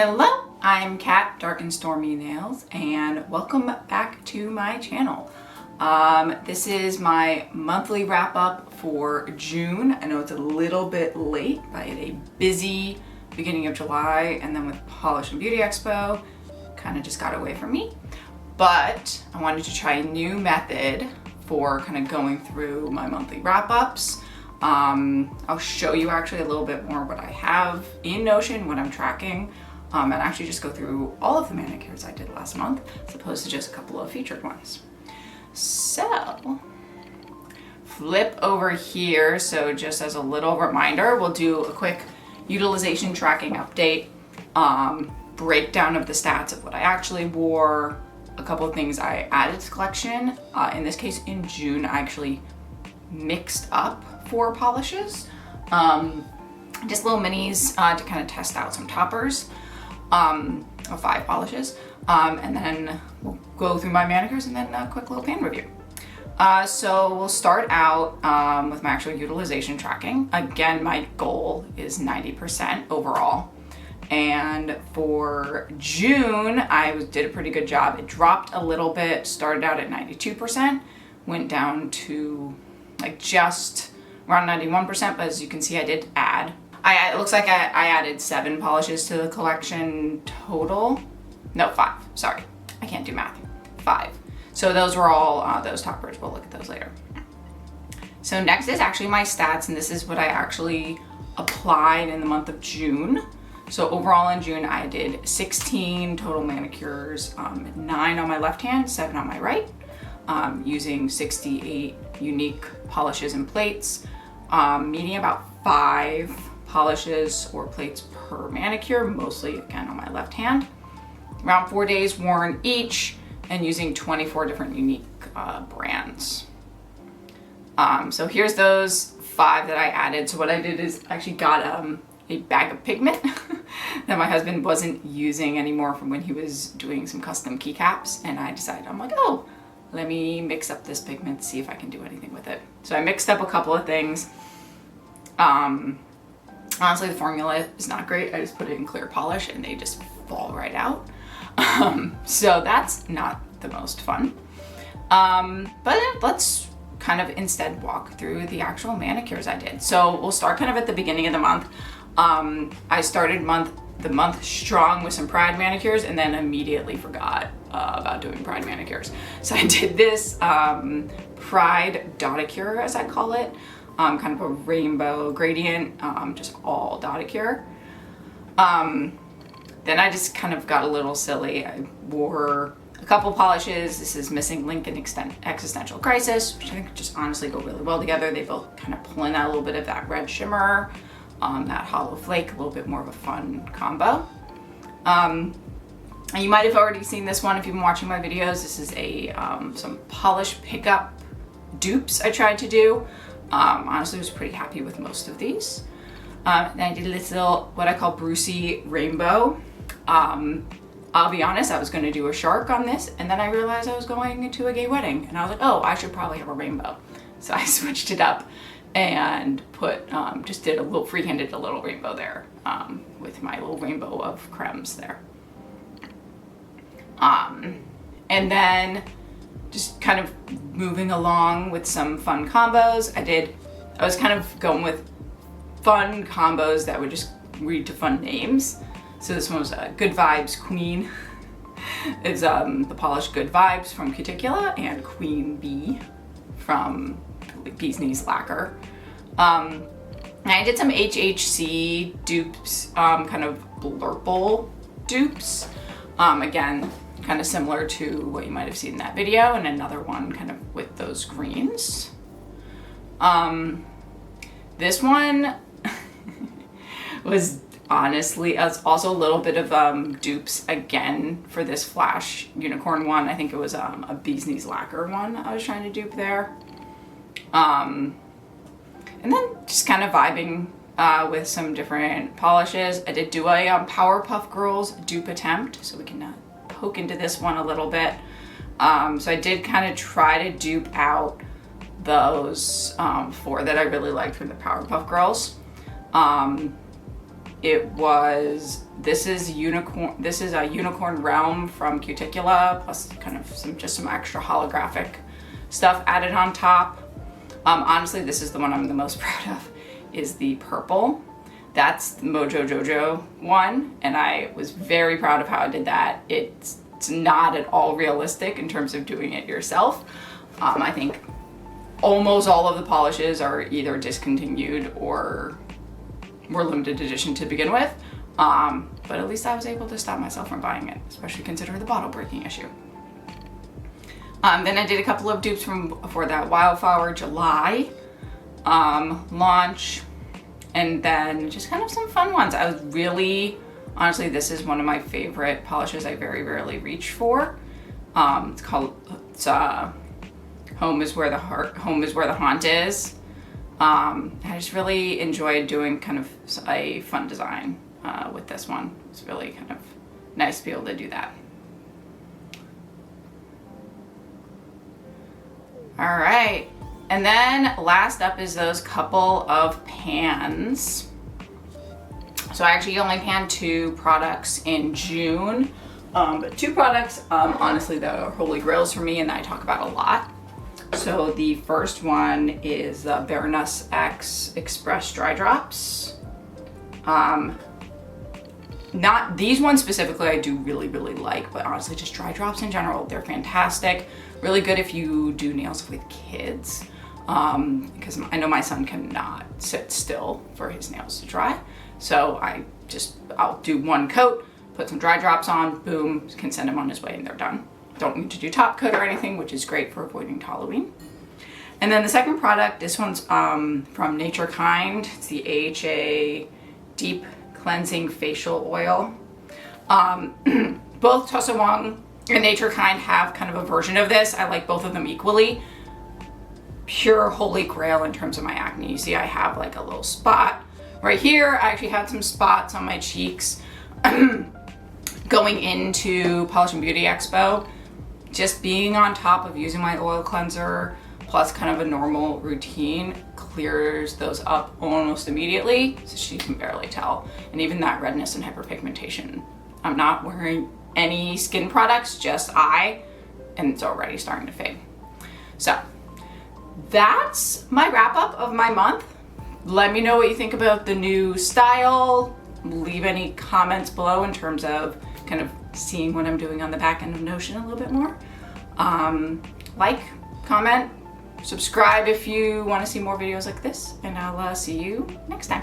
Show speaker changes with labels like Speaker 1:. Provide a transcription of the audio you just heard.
Speaker 1: Hello, I'm Kat, Dark and Stormy Nails, and welcome back to my channel. This is my monthly wrap up for June. I know it's a little bit late. I had a busy beginning of July, and then with Polish and Beauty Expo, kind of just got away from me. But I wanted to try a new method for kind of going through my monthly wrap ups. I'll show you actually a little bit more what I have in Notion, what I'm tracking, and actually just go through all of the manicures I did last month, as opposed to just a couple of featured ones. So, flip over here. So just as a little reminder, we'll do a quick utilization tracking update, breakdown of the stats of what I actually wore, a couple of things I added to the collection. In this case, in June, I actually mixed up 4 polishes, just little minis to kind of test out some toppers, or 5 polishes, and then we'll go through my manicures and then a quick little pan review. So we'll start out with my actual utilization tracking. Again, my goal is 90% overall. And for June, I did a pretty good job. It dropped a little bit, started out at 92%, went down to like just around 91%, but as you can see, I did add. It looks like I added 7 polishes to the collection total. No, 5, sorry. I can't do math. 5. So those were all those toppers. We'll look at those later. So next is actually my stats, and this is what I actually applied in the month of June. So overall in June, I did 16 total manicures, 9 on my left hand, 7 on my right, using 68 unique polishes and plates, meaning about 5 polishes or plates per manicure, mostly again on my left hand. Around 4 days worn each, and using 24 different unique brands. So here's those 5 that I added. So what I did is actually got a bag of pigment that my husband wasn't using anymore from when he was doing some custom keycaps, and I decided, I'm like, oh, let me mix up this pigment, see if I can do anything with it. So I mixed up a couple of things. Honestly, the formula is not great. I just put it in clear polish and they just fall right out. So that's not the most fun. But let's kind of instead walk through the actual manicures I did. So we'll start kind of at the beginning of the month. I started the month strong with some Pride manicures, and then immediately forgot about doing Pride manicures. So I did this Pride Dotacure, as I call it, kind of a rainbow gradient, just all Dotacure. Then I just kind of got a little silly. I wore a couple polishes. This is Missing Link and Existential Crisis, which I think just honestly go really well together. They both kind of pull in a little bit of that red shimmer, that hollow flake, a little bit more of a fun combo. And you might have already seen this one if you've been watching my videos. This is some polish pickup dupes I tried to do. Honestly, I was pretty happy with most of these. Then I did this little, what I call Brucey Rainbow. I'll be honest, I was going to do a shark on this, and then I realized I was going to a gay wedding, and I was like, oh, I should probably have a rainbow. So I switched it up and put, just did a little, freehanded a little rainbow there, with my little rainbow of cremes there. And then just kind of moving along with some fun combos. I was kind of going with fun combos that would just read to fun names. So this one was Good Vibes Queen. It's the polished Good Vibes from Cuticula, and Queen Bee from Bee's Knees Lacquer. And I did some HHC dupes, kind of blurple dupes. Again, kind of similar to what you might have seen in that video, and another one kind of with those greens. This one was honestly, it's also a little bit of dupes again for this Flash Unicorn one. I think it was a Bee's Knees Lacquer one I was trying to dupe there. And then just kind of vibing with some different polishes. I did do a Powerpuff Girls dupe attempt, so we can poke into this one a little bit. So I did kind of try to dupe out those 4 that I really liked from the Powerpuff Girls. this is a Unicorn Realm from Cuticula, plus kind of some extra holographic stuff added on top. Honestly, this is the one I'm the most proud of, is the purple. That's the Mojo Jojo one, and I was very proud of how I did that. It's not at all realistic in terms of doing it yourself. I think almost all of the polishes are either discontinued or were limited edition to begin with, but at least I was able to stop myself from buying it, especially considering the bottle breaking issue. Then I did a couple of dupes for that Wildflower July launch, and then just kind of some fun ones. I was really, honestly, this is one of my favorite polishes I very rarely reach for. It's Home is Where the Haunt Is. I just really enjoyed doing kind of a fun design with this one. It's really kind of nice to be able to do that. All right, and then last up is those couple of pans. So I actually only panned 2 products in June, but 2 products, honestly, that are holy grails for me and that I talk about a lot. So the first one is the Baroness X Express Dry Drops. Not these ones specifically, I do really like, but honestly, just dry drops in general, they're fantastic. Really good if you do nails with kids, because I know my son cannot sit still for his nails to dry. So I'll do 1 coat, put some dry drops on, boom, can send him on his way and they're done. Don't need to do top coat or anything, which is great for avoiding Halloween. And then the second product, this one's from Nature Kind. It's the AHA Deep Cleansing Facial Oil. Both Tosawong and Nature Kind have kind of a version of this. I like both of them equally. Pure holy grail in terms of my acne. You see I have like a little spot right here. I actually had some spots on my cheeks going into Polish and Beauty Expo. Just being on top of using my oil cleanser plus kind of a normal routine clears those up almost immediately, so she can barely tell. And even that redness and hyperpigmentation. I'm not wearing any skin products, just eye, and it's already starting to fade. So that's my wrap up of my month. Let me know what you think about the new style. Leave any comments below in terms of kind of seeing what I'm doing on the back end of Notion a little bit more. Like, comment, subscribe if you want to see more videos like this, and I'll see you next time.